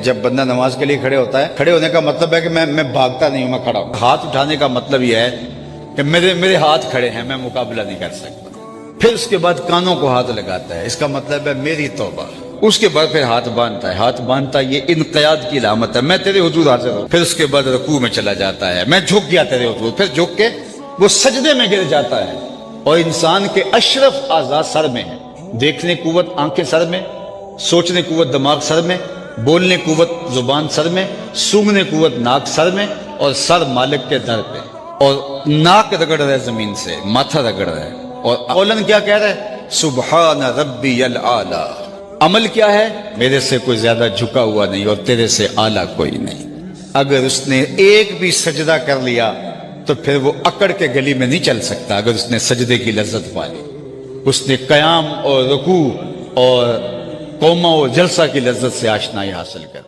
جب بندہ نماز کے لیے کھڑے ہوتا ہے، کھڑے ہونے کا مطلب ہے کہ میں بھاگتا نہیں ہوں، میں کھڑا ہوں۔ ہاتھ اٹھانے کا مطلب یہ ہے کہ میرے ہاتھ کھڑے ہیں، میں مقابلہ نہیں کر سکتا۔ پھر اس کے بعد کانوں کو ہاتھ لگاتا ہے، اس کا مطلب ہے میری توبہ۔ اس کے بعد پھر ہاتھ باندھتا ہے، ہاتھ باندھتا ہے، یہ انقیاد کی علامت ہے، میں تیرے حضور حاضر ہوں۔ پھر اس کے بعد رکوع میں چلا جاتا ہے، میں جھک گیا تیرے حضور، پھر جھک کے وہ سجدے میں گر جاتا ہے۔ اور انسان کے اشرف اعضاء سر میں ہیں، دیکھنے قوت آنکھیں سر میں، سوچنے قوت دماغ سر میں، بولنے قوت زبان سر میں، سونگھنے قوت ناک سر میں، اور سر مالک کے در پہ، اور ناک رگڑ رہا ہے زمین سے، ماتھا رگڑ رہا ہے، اور قولن کیا کہہ رہا ہے؟ سبحان ربی الاعلی۔ عمل کیا ہے؟ میرے سے کوئی زیادہ جھکا ہوا نہیں اور تیرے سے اعلیٰ کوئی نہیں۔ اگر اس نے ایک بھی سجدہ کر لیا تو پھر وہ اکڑ کے گلی میں نہیں چل سکتا۔ اگر اس نے سجدے کی لذت پا لی، اس نے قیام اور رکوع اور قومہ و جلسہ کی لذت سے آشنائی حاصل کر